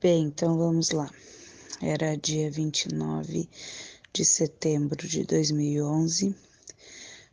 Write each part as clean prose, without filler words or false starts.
Bem, então vamos lá. Era dia 29 de setembro de 2011.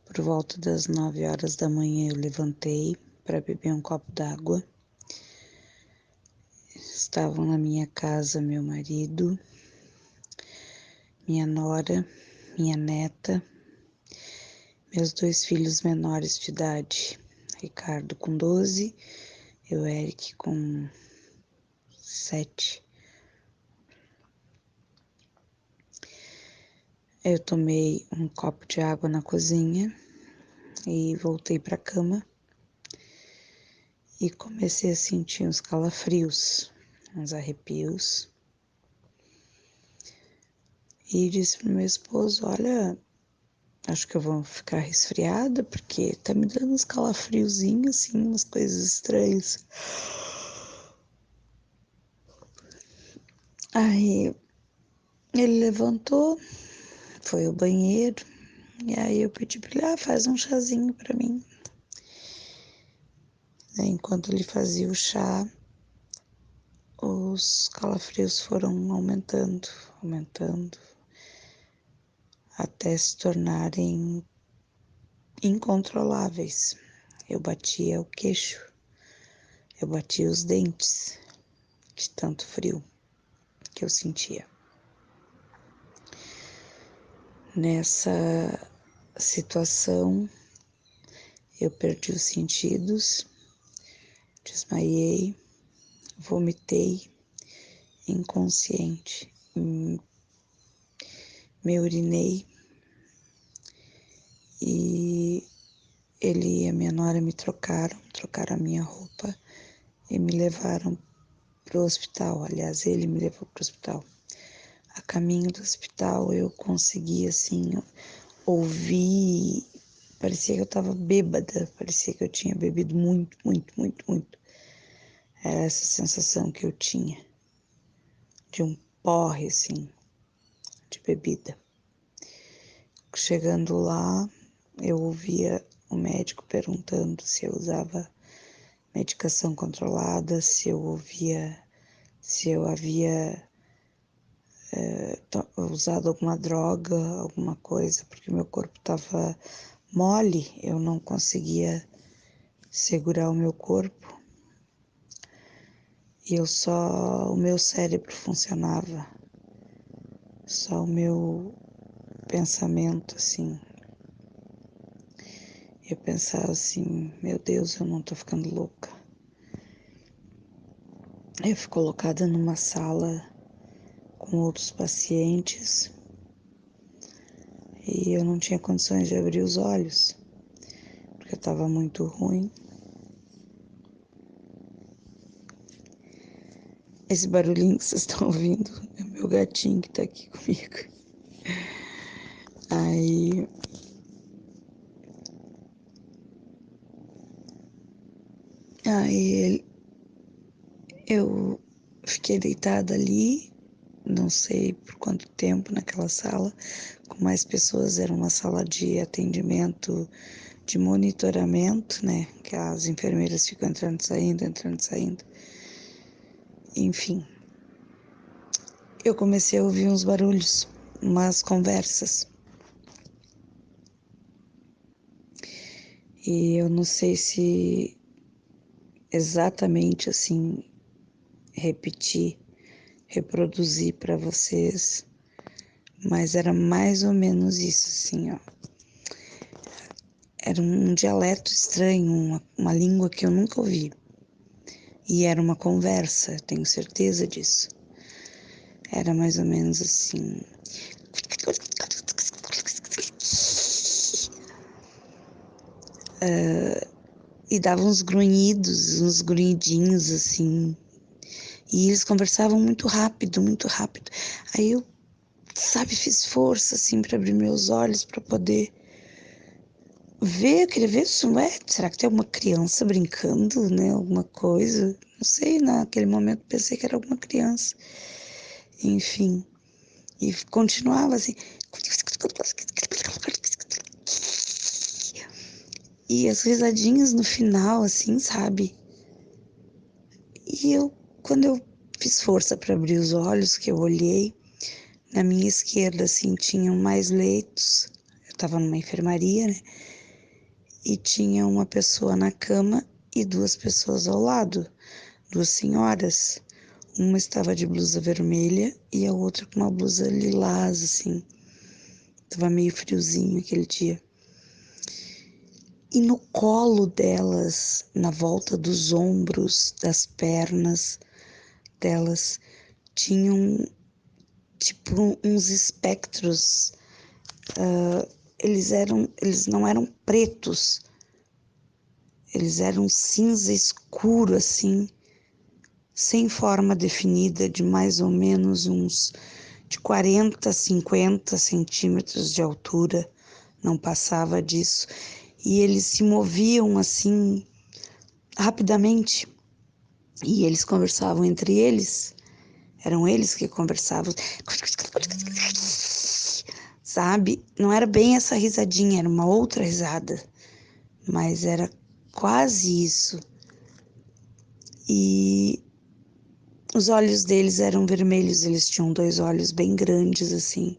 Por volta das 9 horas da manhã eu levantei para beber um copo d'água. Estavam na minha casa meu marido, minha nora, minha neta, meus 2 filhos menores de idade, Ricardo com 12, e o Eric com 7. Eu tomei um copo de água na cozinha e voltei para a cama e comecei a sentir uns calafrios, uns arrepios. E disse pro meu esposo: olha, acho que eu vou ficar resfriada porque tá me dando uns calafriozinhos, assim, umas coisas estranhas. Aí ele levantou, foi ao banheiro, e aí eu pedi pra ele: faz um chazinho pra mim. Aí, enquanto ele fazia o chá, os calafrios foram aumentando, até se tornarem incontroláveis. Eu batia o queixo, eu batia os dentes de tanto frio que eu sentia. Nessa situação, eu perdi os sentidos, desmaiei, vomitei, inconsciente, me urinei e ele e a minha nora me trocaram a minha roupa e me levaram para o hospital. Aliás, ele me levou para o hospital. A caminho do hospital eu consegui, assim, ouvir, parecia que eu estava bêbada, parecia que eu tinha bebido muito. Era essa sensação que eu tinha, de um porre, assim, de bebida. Chegando lá, eu ouvia o médico perguntando se eu usava medicação controlada, se eu havia usado alguma droga, alguma coisa, porque meu corpo estava mole, eu não conseguia segurar o meu corpo. E o meu cérebro funcionava, só o meu pensamento, assim. Eu pensava assim: meu Deus, eu não tô ficando louca. Eu fui colocada numa sala com outros pacientes e eu não tinha condições de abrir os olhos, porque eu estava muito ruim. Esse barulhinho que vocês estão ouvindo é o meu gatinho que tá aqui comigo. Aí eu fiquei deitada ali, não sei por quanto tempo naquela sala, com mais pessoas. Era uma sala de atendimento, de monitoramento, né? Que as enfermeiras ficam entrando e saindo. Enfim, eu comecei a ouvir uns barulhos, umas conversas. E eu não sei se exatamente assim reproduzir para vocês, mas era mais ou menos isso, assim, ó. Era um dialeto estranho, uma língua que eu nunca ouvi. E era uma conversa, tenho certeza disso. Era mais ou menos assim. E dava uns grunhidos, uns grunhidinhos, assim. E eles conversavam muito rápido, muito rápido. Aí eu, fiz força, assim, para abrir meus olhos, para poder ver. Eu queria ver se, será que tem alguma criança brincando, né? Alguma coisa. Não sei, naquele momento pensei que era alguma criança. Enfim. E continuava assim. E as risadinhas no final, assim, sabe? E quando eu fiz força para abrir os olhos, que eu olhei. Na minha esquerda, assim, tinham mais leitos. Eu estava numa enfermaria, né? E tinha uma pessoa na cama e 2 pessoas ao lado, 2 senhoras. Uma estava de blusa vermelha e a outra com uma blusa lilás, assim. Tava meio friozinho aquele dia. E no colo delas, na volta dos ombros, das pernas delas, tinham tipo uns espectros. Eles não eram pretos, eles eram cinza escuro, assim, sem forma definida, de mais ou menos uns de 40 a 50 centímetros de altura, não passava disso. E eles se moviam assim rapidamente e eles conversavam entre eles. Eram eles que conversavam, sabe? Não era bem essa risadinha, era uma outra risada, mas era quase isso. E os olhos deles eram vermelhos, eles tinham 2 olhos bem grandes assim,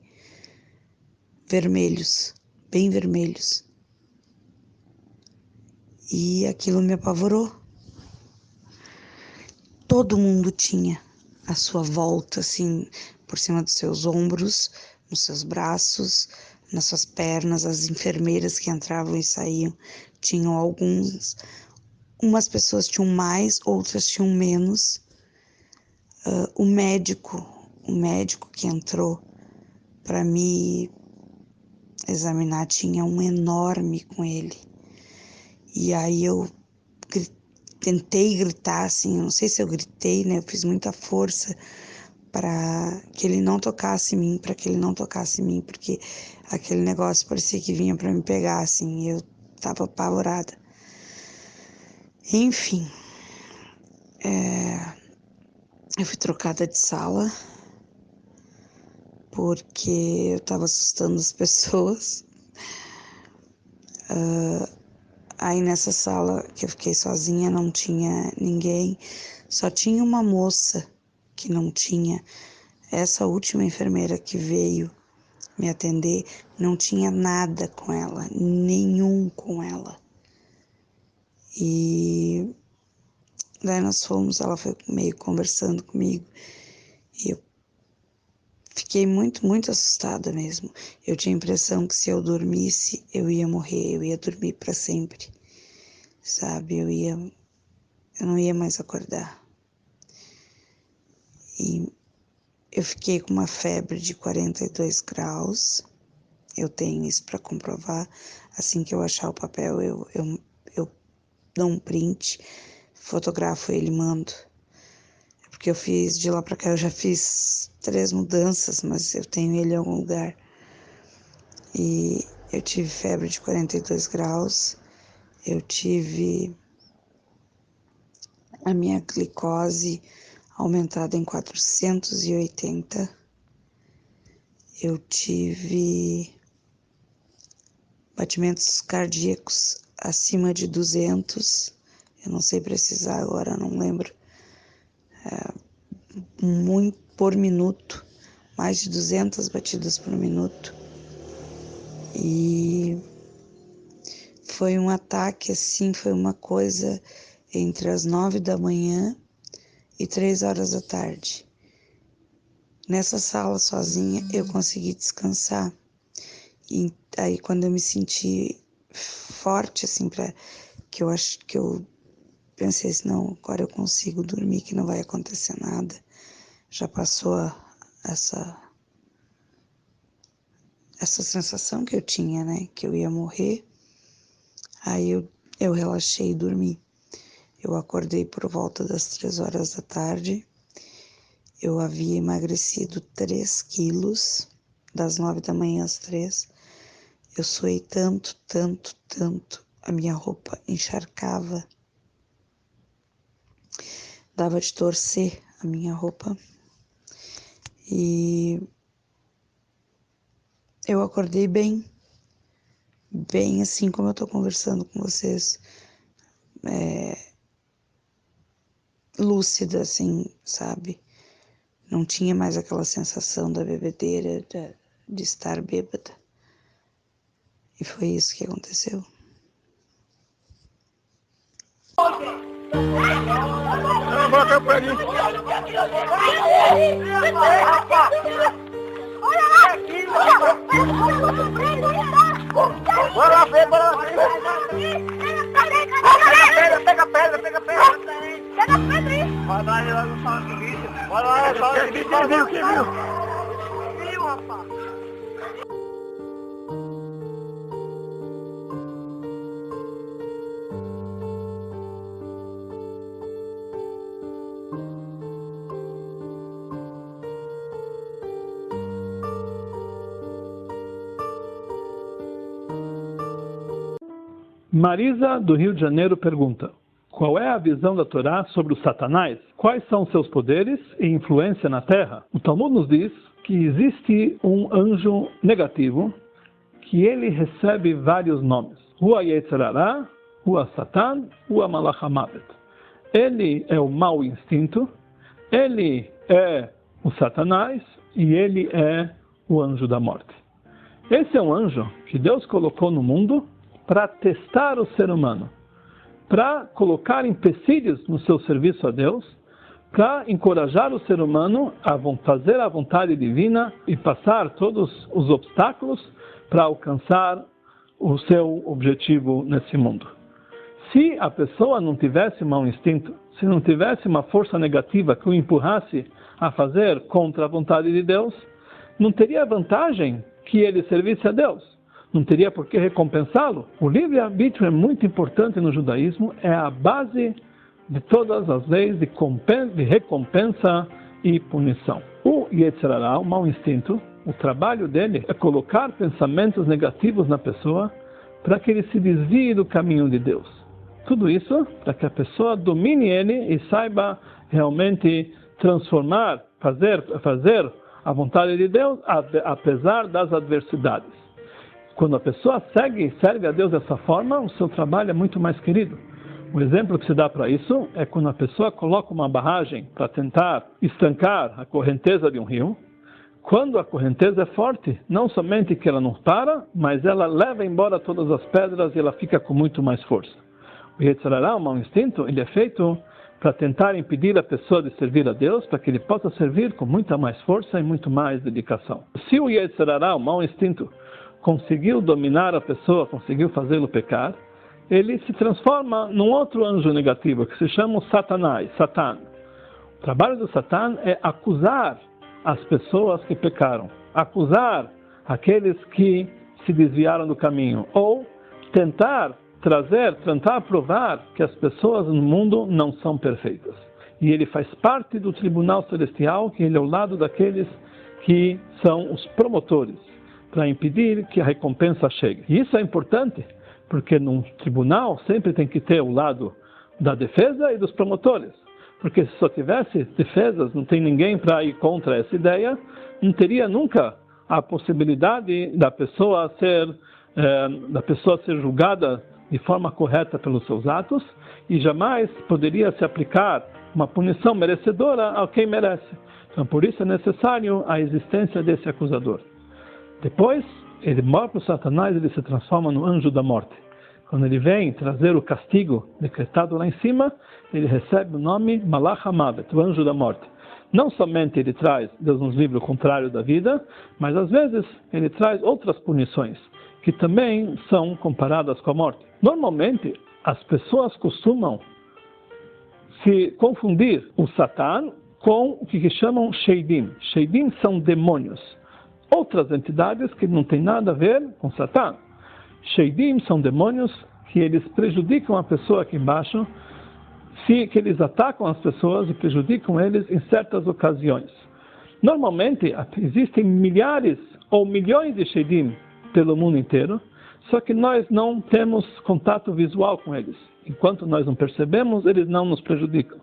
vermelhos, bem vermelhos. E aquilo me apavorou. Todo mundo tinha à sua volta, assim, por cima dos seus ombros, nos seus braços, nas suas pernas. As enfermeiras que entravam e saíam tinham alguns. Umas pessoas tinham mais, outras tinham menos. O médico que entrou para me examinar tinha um enorme com ele. E aí eu tentei gritar, assim, eu não sei se eu gritei, né? Eu fiz muita força para que ele não tocasse em mim, porque aquele negócio parecia que vinha para me pegar, assim, e eu tava apavorada. Enfim, eu fui trocada de sala porque eu tava assustando as pessoas. Aí nessa sala que eu fiquei sozinha não tinha ninguém, só tinha uma moça que não tinha. Essa última enfermeira que veio me atender não tinha nada com ela, nenhum com ela. E daí nós fomos, ela foi meio conversando comigo e eu fiquei muito assustada mesmo. Eu tinha a impressão que se eu dormisse, eu ia morrer, eu ia dormir para sempre, sabe? Eu não ia mais acordar. E eu fiquei com uma febre de 42 graus. Eu tenho isso para comprovar. Assim que eu achar o papel, eu dou um print, fotografo ele e mando. Porque eu fiz de lá para cá, eu já fiz 3 mudanças, mas eu tenho ele em algum lugar. E eu tive febre de 42 graus, eu tive a minha glicose aumentada em 480, eu tive batimentos cardíacos acima de 200, eu não sei precisar agora, não lembro, muito por minuto, mais de 200 batidas por minuto. E foi um ataque assim, foi uma coisa entre as 9 da manhã e 3 horas da tarde. Nessa sala sozinha eu consegui descansar. E aí quando eu me senti forte, assim, que eu acho que eu pensei assim, não, agora eu consigo dormir, que não vai acontecer nada. Já passou essa sensação que eu tinha, né, que eu ia morrer. Aí eu relaxei e dormi. Eu acordei por volta das 3 horas da tarde. Eu havia emagrecido 3 quilos, das 9 da manhã às 3. Eu suei tanto. A minha roupa encharcava. Dava de torcer a minha roupa. E eu acordei bem assim como eu tô conversando com vocês. Lúcida, assim, sabe? Não tinha mais aquela sensação da bebedeira, de estar bêbada. E foi isso que aconteceu. Bora ver, bora ver. Pega a pedra. Pega a pedra aí. Vai lá no salão de vídeo. Vai lá no salão de vídeo. Viu, rapaz? Marisa, do Rio de Janeiro, pergunta: qual é a visão da Torá sobre o Satanás? Quais são seus poderes e influência na Terra? O Talmud nos diz que existe um anjo negativo que ele recebe vários nomes. Hua Yetzer Hara, Hua Satan, Hua Malach HaMavet. Ele é o mau instinto, ele é o Satanás e ele é o anjo da morte. Esse é um anjo que Deus colocou no mundo para testar o ser humano, para colocar empecilhos no seu serviço a Deus, para encorajar o ser humano a fazer a vontade divina e passar todos os obstáculos para alcançar o seu objetivo nesse mundo. Se a pessoa não tivesse mau instinto, se não tivesse uma força negativa que o empurrasse a fazer contra a vontade de Deus, não teria vantagem que ele servisse a Deus. Não teria por que recompensá-lo. O livre-arbítrio é muito importante no judaísmo, é a base de todas as leis de recompensa e punição. O Yetzer Hara, o mau instinto, o trabalho dele é colocar pensamentos negativos na pessoa para que ele se desvie do caminho de Deus. Tudo isso para que a pessoa domine ele e saiba realmente transformar, fazer a vontade de Deus, apesar das adversidades. Quando a pessoa serve a Deus dessa forma, o seu trabalho é muito mais querido. O exemplo que se dá para isso é quando a pessoa coloca uma barragem para tentar estancar a correnteza de um rio. Quando a correnteza é forte, não somente que ela não para, mas ela leva embora todas as pedras e ela fica com muito mais força. O Yetzer Hara, o mau instinto, ele é feito para tentar impedir a pessoa de servir a Deus, para que ele possa servir com muita mais força e muito mais dedicação. Se o Yetzer Hara, o mau instinto, conseguiu dominar a pessoa, conseguiu fazê-lo pecar, ele se transforma num outro anjo negativo, que se chama Satanás, Satan. O trabalho do Satan é acusar as pessoas que pecaram, acusar aqueles que se desviaram do caminho, ou tentar provar que as pessoas no mundo não são perfeitas. E ele faz parte do tribunal celestial, que ele é ao lado daqueles que são os promotores, para impedir que a recompensa chegue. E isso é importante, porque num tribunal sempre tem que ter o lado da defesa e dos promotores. Porque se só tivesse defesas, não tem ninguém para ir contra essa ideia, não teria nunca a possibilidade da pessoa ser julgada de forma correta pelos seus atos, e jamais poderia se aplicar uma punição merecedora a quem merece. Então, por isso é necessário a existência desse acusador. Depois, ele morre para o Satanás, ele se transforma no anjo da morte. Quando ele vem trazer o castigo decretado lá em cima, ele recebe o nome Malach HaMavet, o anjo da morte. Não somente ele traz, Deus nos livra, o contrário da vida, mas às vezes ele traz outras punições, que também são comparadas com a morte. Normalmente, as pessoas costumam se confundir o Satan com o que chamam Sheidim. Sheidim são demônios. Outras entidades que não têm nada a ver com Satan. Sheidim são demônios que eles prejudicam a pessoa aqui embaixo, que eles atacam as pessoas e prejudicam eles em certas ocasiões. Normalmente, existem milhares ou milhões de Sheidim pelo mundo inteiro, só que nós não temos contato visual com eles. Enquanto nós não percebemos, eles não nos prejudicam.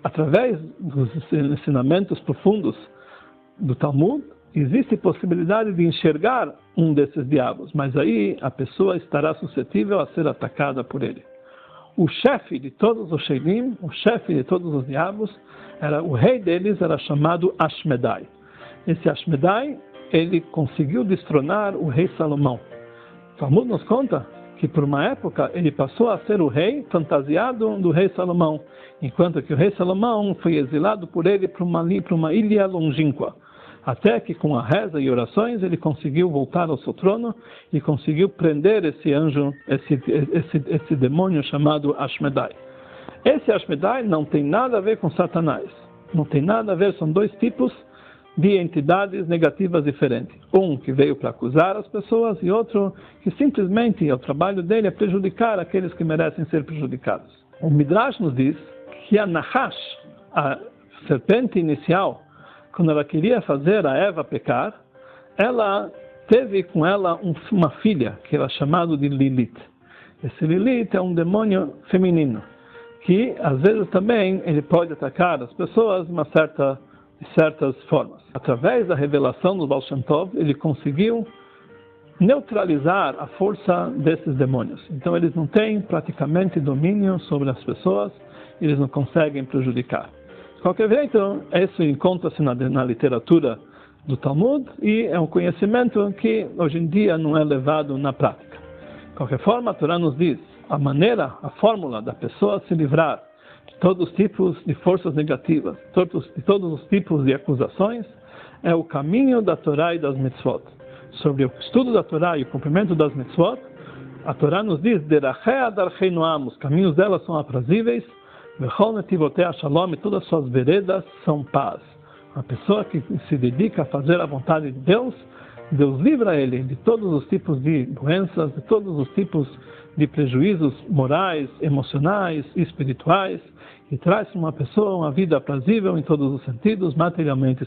Através dos ensinamentos profundos do Talmud, existe possibilidade de enxergar um desses diabos, mas aí a pessoa estará suscetível a ser atacada por ele. o chefe de todos os Sheilim, o chefe de todos os diabos, o rei deles era chamado Ashmedai. Esse Ashmedai, ele conseguiu destronar o rei Salomão. O Talmud nos conta que por uma época ele passou a ser o rei fantasiado do rei Salomão, enquanto que o rei Salomão foi exilado por ele para uma ilha longínqua, até que com a reza e orações ele conseguiu voltar ao seu trono e conseguiu prender esse anjo, esse demônio chamado Ashmedai. Esse Ashmedai não tem nada a ver com Satanás, não tem nada a ver, são dois tipos de entidades negativas diferentes. Um que veio para acusar as pessoas e outro que simplesmente o trabalho dele é prejudicar aqueles que merecem ser prejudicados. O Midrash nos diz que a Nahash, a serpente inicial, quando ela queria fazer a Eva pecar, ela teve com ela uma filha, que era chamada de Lilith. Esse Lilith é um demônio feminino, que às vezes também ele pode atacar as pessoas de certas formas. Através da revelação do Baal Shem Tov, ele conseguiu neutralizar a força desses demônios. Então eles não têm praticamente domínio sobre as pessoas, eles não conseguem prejudicar. De qualquer jeito, isso encontra-se na literatura do Talmud e é um conhecimento que hoje em dia não é levado na prática. De qualquer forma, a Torá nos diz a fórmula da pessoa se livrar de todos os tipos de forças negativas, de todos os tipos de acusações, é o caminho da Torá e das mitzvot. Sobre o estudo da Torá e o cumprimento das mitzvot, a Torá nos diz: os caminhos delas são aprazíveis, e todas as suas veredas são paz. Uma pessoa que se dedica a fazer a vontade de Deus, Deus livra ele de todos os tipos de doenças, de todos os tipos de prejuízos morais, emocionais e espirituais, e traz para uma pessoa uma vida aprazível em todos os sentidos, materialmente.